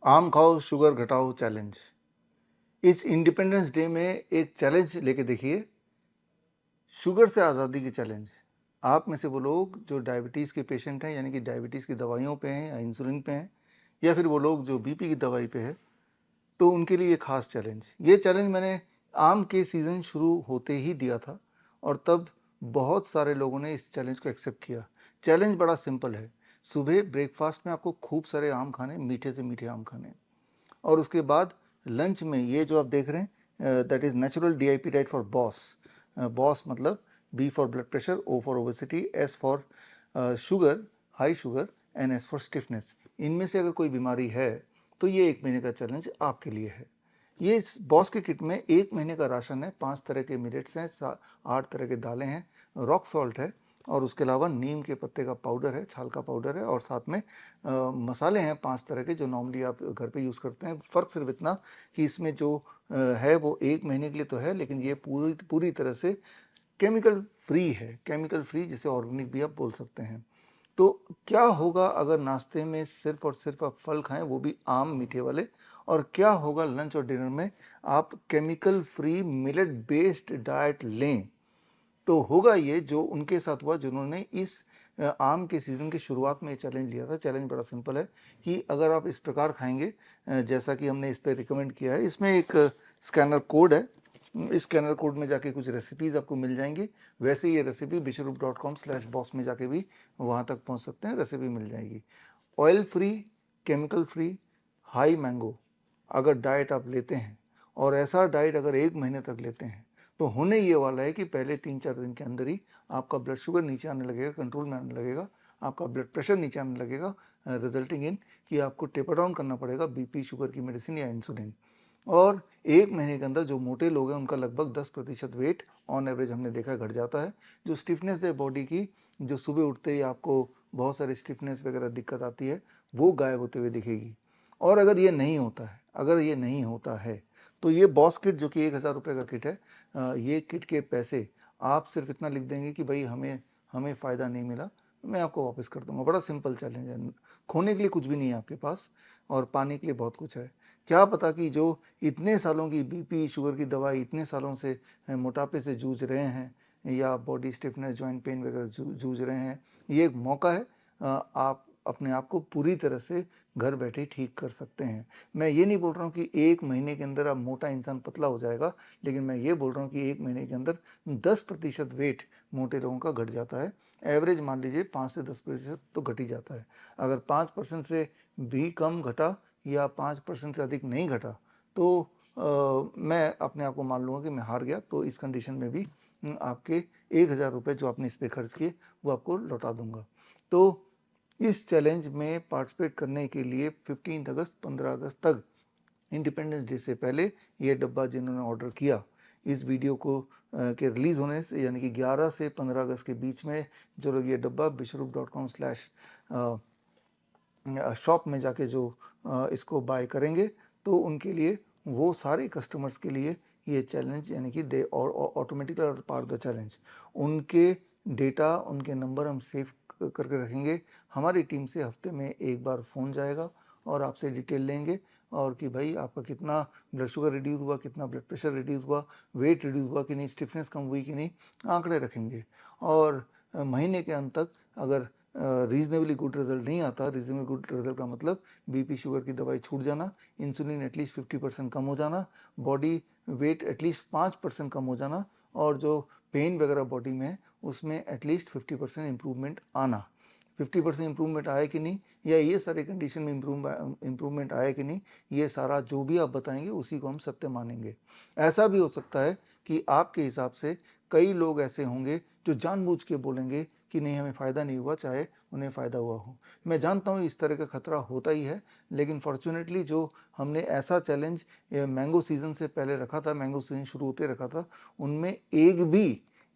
आम खाओ शुगर घटाओ चैलेंज। इस इंडिपेंडेंस डे में एक चैलेंज लेके देखिए, शुगर से आज़ादी की चैलेंज। आप में से वो लोग जो डायबिटीज़ के पेशेंट हैं, यानी कि डायबिटीज़ की दवाइयों पे हैं या इंसुलिन पे हैं, या फिर वो लोग जो बीपी की दवाई पे है, तो उनके लिए खास चैलेंज। ये चैलेंज मैंने आम के सीज़न शुरू होते ही दिया था और तब बहुत सारे लोगों ने इस चैलेंज को एक्सेप्ट किया। चैलेंज बड़ा सिंपल है। सुबह ब्रेकफास्ट में आपको खूब सारे आम खाने, मीठे से मीठे आम खाने, और उसके बाद लंच में ये जो आप देख रहे हैं, that is natural DIP diet for BOSS. BOSS मतलब B for blood pressure, O for obesity, S for sugar, high sugar, and S for stiffness. इनमें से अगर कोई बीमारी है तो ये 1 महीने का चैलेंज आपके लिए है। ये इस बॉस के किट में 1 महीने का राशन है। 5 तरह के मिलेट्स हैं, 8 तरह के दालें हैं, रॉक सॉल्ट है, और उसके अलावा नीम के पत्ते का पाउडर है, छाल का पाउडर है, और साथ में मसाले हैं 5 तरह के जो नॉर्मली आप घर पे यूज़ करते हैं। फ़र्क सिर्फ इतना कि इसमें जो है वो 1 महीने के लिए तो है, लेकिन ये पूरी पूरी तरह से केमिकल फ्री है। केमिकल फ्री, जिसे ऑर्गेनिक भी आप बोल सकते हैं। तो क्या होगा अगर नाश्ते में सिर्फ और सिर्फ आप फल खाएं, वो भी आम मीठे वाले, और क्या होगा लंच और डिनर में आप chemical free millet based diet लें? तो होगा ये जो उनके साथ हुआ जिन्होंने इस आम के सीज़न की शुरुआत में ये चैलेंज लिया था। चैलेंज बड़ा सिंपल है कि अगर आप इस प्रकार खाएंगे जैसा कि हमने इस पे रिकमेंड किया है, इसमें एक स्कैनर कोड है। इस स्कैनर कोड में जाके कुछ रेसिपीज़ आपको मिल जाएंगी। वैसे ये रेसिपी bishrup.com/boss में जाके भी वहाँ तक पहुँच सकते हैं, रेसिपी मिल जाएगी। Oil free, chemical free, high mango अगर डाइट आप लेते हैं, और ऐसा डाइट अगर 1 महीने तक लेते हैं, तो होने ये वाला है कि पहले 3-4 दिन के अंदर ही आपका ब्लड शुगर नीचे आने लगेगा, कंट्रोल में आने लगेगा, आपका ब्लड प्रेशर नीचे आने लगेगा, रिजल्टिंग इन कि आपको टेपर डाउन करना पड़ेगा बीपी शुगर की मेडिसिन या इंसुलिन। और 1 महीने के अंदर जो मोटे लोग हैं उनका लगभग 10% वेट ऑन एवरेज हमने देखा घट जाता है। जो स्टिफनेस है बॉडी की, जो सुबह उठते ही आपको बहुत सारी स्टिफनेस वगैरह दिक्कत आती है, वो गायब होते हुए दिखेगी। और अगर ये नहीं होता है, तो ये बॉस किट जो कि 1,000 रुपये का किट है, ये किट के पैसे आप सिर्फ इतना लिख देंगे कि भाई हमें हमें फ़ायदा नहीं मिला, मैं आपको वापस कर दूंगा। बड़ा सिंपल चैलेंज है। खोने के लिए कुछ भी नहीं है आपके पास, और पाने के लिए बहुत कुछ है। क्या पता कि जो इतने सालों की बीपी शुगर की दवाई, इतने सालों से मोटापे से जूझ रहे हैं, या बॉडी स्टिफनेस जॉइंट पेन वगैरह जूझ रहे हैं, ये एक मौका है। आप अपने आप को पूरी तरह से घर बैठे ठीक कर सकते हैं। मैं ये नहीं बोल रहा हूँ कि 1 महीने के अंदर आप मोटा इंसान पतला हो जाएगा, लेकिन मैं ये बोल रहा हूँ कि 1 महीने के अंदर 10% वेट मोटे लोगों का घट जाता है। एवरेज मान लीजिए 5 से 10% तो घट ही जाता है। अगर 5% से भी कम घटा या 5% से अधिक नहीं घटा, तो मैं अपने आप को मान लूँगा कि मैं हार गया। तो इस कंडीशन में भी आपके 1,000 रुपये जो आपने इस पर खर्च किए वो आपको लौटा दूंगा। तो इस चैलेंज में पार्टिसिपेट करने के लिए 15 अगस्त 15 अगस्त तक, इंडिपेंडेंस डे से पहले, ये डब्बा जिन्होंने ऑर्डर किया, इस वीडियो को के रिलीज़ होने से यानी कि 11 से 15 अगस्त के बीच में जो लोग ये डब्बा bishrup.com/शॉप में जाके जो इसको बाय करेंगे, तो उनके लिए, वो सारे कस्टमर्स के लिए ये चैलेंज, यानी कि दे और ऑटोमेटिकली पार्ट द चैलेंज, उनके डेटा, उनके नंबर हम सेव करके रखेंगे। हमारी टीम से हफ्ते में एक बार फ़ोन जाएगा और आपसे डिटेल लेंगे, और कि भाई आपका कितना ब्लड शुगर रिड्यूस हुआ, कितना ब्लड प्रेशर रिड्यूस हुआ, वेट रिड्यूस हुआ कि नहीं, स्टिफनेस कम हुई कि नहीं, आंकड़े रखेंगे। और महीने के अंत तक अगर रीजनेबली गुड रिजल्ट नहीं आता, रीजनेबली गुड रिजल्ट का मतलब बीपी शुगर की दवाई छूट जाना, इंसुलिन एटलीस्ट 50% कम हो जाना, बॉडी वेट एटलीस्ट 5% कम हो जाना, और जो पेन वगैरह बॉडी में है उसमें एटलीस्ट 50% इम्प्रूवमेंट आना। 50% इम्प्रूवमेंट आया कि नहीं, या ये सारे कंडीशन में इम्प्रूवमेंट आया कि नहीं, ये सारा जो भी आप बताएंगे उसी को हम सत्य मानेंगे। ऐसा भी हो सकता है कि आपके हिसाब से कई लोग ऐसे होंगे जो जानबूझ के बोलेंगे कि नहीं हमें फ़ायदा नहीं हुआ, चाहे उन्हें फ़ायदा हुआ हो। मैं जानता हूँ इस तरह का खतरा होता ही है, लेकिन फॉर्चुनेटली जो हमने ऐसा चैलेंज मैंगो सीज़न से पहले रखा था, मैंगो सीज़न शुरू होते रखा था, उनमें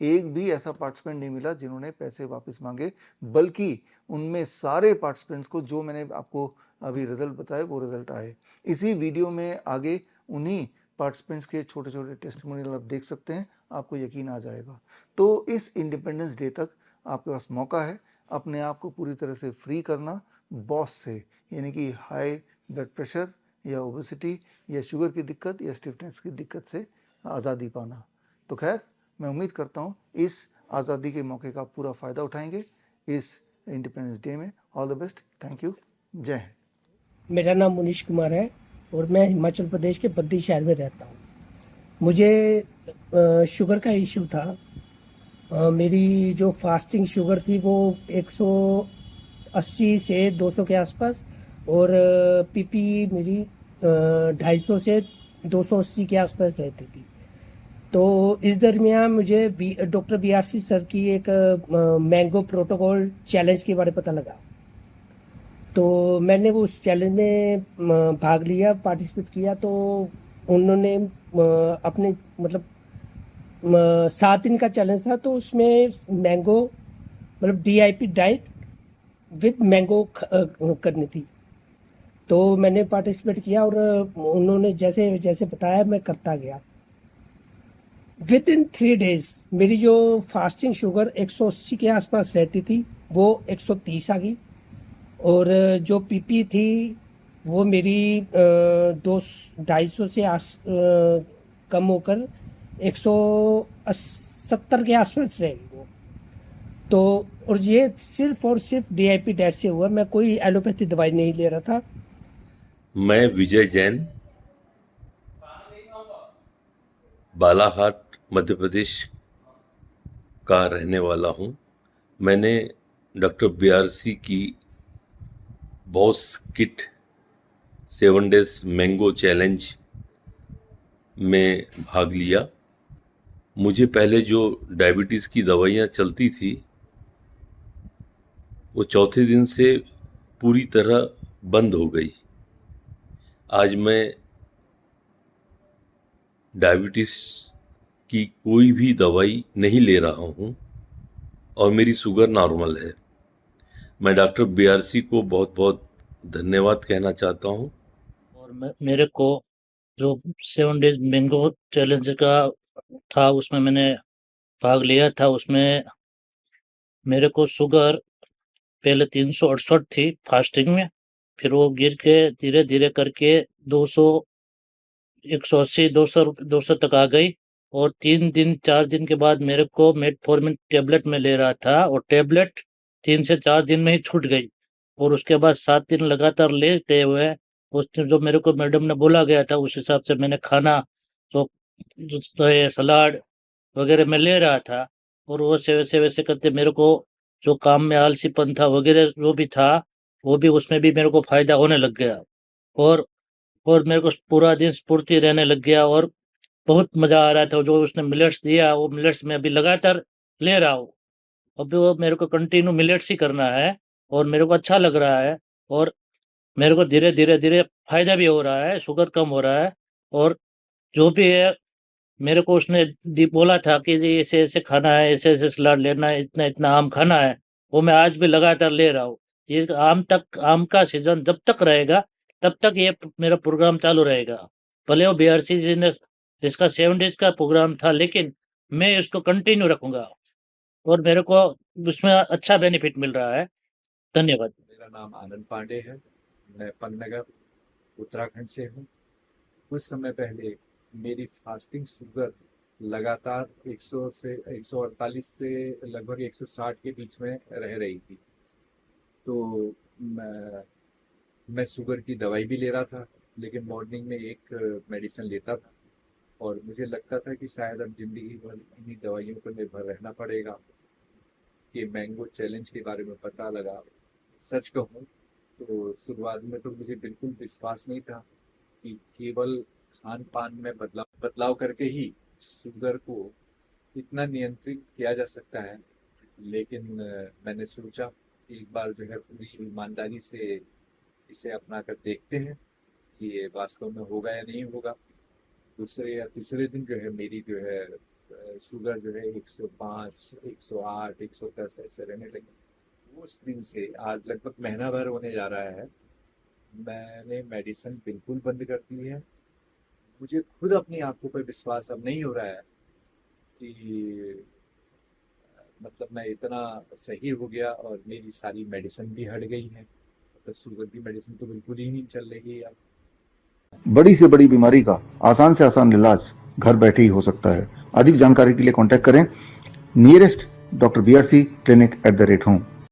एक भी ऐसा पार्टिसिपेंट नहीं मिला जिन्होंने पैसे वापस मांगे, बल्कि उनमें सारे पार्टिसिपेंट्स को जो मैंने आपको अभी रिजल्ट बताए वो रिजल्ट आए। इसी वीडियो में आगे उन्हीं पार्टिसिपेंट्स के छोटे छोटे टेस्टिमोनियल आप देख सकते हैं, आपको यकीन आ जाएगा। तो इस इंडिपेंडेंस डे तक आपके पास मौका है अपने आप को पूरी तरह से फ्री करना बॉस से, यानी कि हाई ब्लड प्रेशर या ओबेसिटी या शुगर की दिक्कत या स्टिफनेस की दिक्कत से आज़ादी पाना। तो खैर, मैं उम्मीद करता हूँ इस आज़ादी के मौके का पूरा फ़ायदा उठाएंगे इस इंडिपेंडेंस डे में। All the best, thank you, जय हिंद। मेरा नाम मुनीश कुमार है और मैं हिमाचल प्रदेश के बद्दी शहर में रहता हूँ। मुझे शुगर का इशू था। मेरी जो फास्टिंग शुगर थी वो 180 से 200 के आसपास, और पीपी मेरी 250 से 280 के आसपास रहती थी। तो इस दरमियान मुझे डॉक्टर BRC सर की एक मैंगो प्रोटोकॉल चैलेंज के बारे में पता लगा। तो मैंने वो उस चैलेंज में भाग लिया, पार्टिसिपेट किया। तो उन्होंने अपने मतलब 7 दिन का चैलेंज था, तो उसमें मैंगो मतलब DIP डाइट विद मैंगो करनी थी। तो मैंने पार्टिसिपेट किया और उन्होंने जैसे जैसे बताया मैं करता गया। विद इन 3 डेज मेरी जो फास्टिंग शुगर 180 के आसपास रहती थी वो 130 आ गई, और जो पीपी थी वो मेरी 250 से कम होकर 170 के आसपास रह गई वो। तो और ये सिर्फ और सिर्फ DIP डाइट से हुआ, मैं कोई एलोपैथी दवाई नहीं ले रहा था। मैं विजय जैन, बालाघाट मध्य प्रदेश का रहने वाला हूँ। मैंने डॉक्टर BRC की boss kit 7 days mango challenge में भाग लिया। मुझे पहले जो डायबिटीज़ की दवाइयाँ चलती थी वो चौथे दिन से पूरी तरह बंद हो गई। आज मैं डायबिटीज़ की कोई भी दवाई नहीं ले रहा हूँ और मेरी शुगर नॉर्मल है। मैं डॉक्टर BRC को बहुत बहुत धन्यवाद कहना चाहता हूँ। और मेरे को जो 7 डेज मैंगो चैलेंज का था उसमें मैंने भाग लिया था। उसमें मेरे को शुगर पहले 368 थी फास्टिंग में, फिर वो गिर के धीरे धीरे करके 200 180 200 तक आ गई। और 3 दिन 4 दिन के बाद मेरे को मेटफॉर्मिन टेबलेट में ले रहा था, और टेबलेट 3 से 4 दिन में ही छूट गई। और उसके बाद 7 दिन लगातार लेते हुए उस दिन जो मेरे को मैडम ने बोला गया था उस हिसाब से मैंने खाना तो ये सलाद वगैरह मैं ले रहा था। और वो वैसे वैसे करते मेरे को जो काम में आलसीपन था वगैरह जो भी था वो भी उसमें भी मेरे को फायदा होने लग गया। और और मेरे को पूरा दिन स्फूर्ति रहने लग गया और बहुत मजा आ रहा था। जो उसने मिलेट्स दिया वो मिलेट्स में अभी लगातार ले रहा हूँ। अभी वो मेरे को कंटिन्यू मिलेट्स ही करना है और मेरे को अच्छा लग रहा है। और मेरे को धीरे धीरे धीरे फायदा भी हो रहा है, शुगर कम हो रहा है। और जो भी है मेरे को उसने बोला था कि ये ऐसे ऐसे खाना है, ऐसे ऐसे सलाद लेना है, इतना इतना आम खाना है, वो मैं आज भी लगातार ले रहा हूँ। ये आम का सीजन जब तक रहेगा तब तक ये मेरा प्रोग्राम चालू रहेगा। भले वो BRC जी ने इसका 7 डेज का प्रोग्राम था लेकिन मैं इसको कंटिन्यू रखूंगा और मेरे को उसमें अच्छा बेनिफिट मिल रहा है। धन्यवाद। मेरा नाम आनंद पांडे है। मैं पन्नगर उत्तराखंड से हूँ। कुछ समय पहले मेरी फास्टिंग शुगर लगातार 100 से 148 से लगभग 160 के बीच में रह रही थी। तो मैं शुगर की दवाई भी ले रहा था, लेकिन मॉर्निंग में एक मेडिसिन लेता था और मुझे लगता था कि शायद अब जिंदगी भर इन्हीं दवाइयों पर निर्भर रहना पड़ेगा। कि मैंगो चैलेंज के बारे में पता लगा, सच कहूँ तो शुरुआत में तो मुझे बिल्कुल विश्वास नहीं था कि केवल खान पान में बदलाव करके ही शुगर को इतना नियंत्रित किया जा सकता है। लेकिन मैंने सोचा कि एक बार जो है पूरी ईमानदारी से इसे अपना कर देखते हैं कि ये वास्तव में होगा या नहीं होगा। दूसरे या तीसरे दिन जो है मेरी जो है शुगर जो है 105, 108, 110 ऐसे रहने लगी। उस दिन से आज लगभग महीना भर होने जा रहा है, मैंने मेडिसिन बिल्कुल बंद कर दी है। मुझे खुद अपनी आंखों पर विश्वास अब नहीं हो रहा है कि मतलब मैं इतना सही हो गया और मेरी सारी मेडिसिन भी हट गई है। तो शुगर की मेडिसिन तो बिल्कुल ही नहीं चल रही है अब। बड़ी से बड़ी बीमारी का आसान से आसान इलाज घर बैठे ही हो सकता है। अधिक जानकारी के लिए कांटेक्ट करें nearest doctor BRC clinic @home।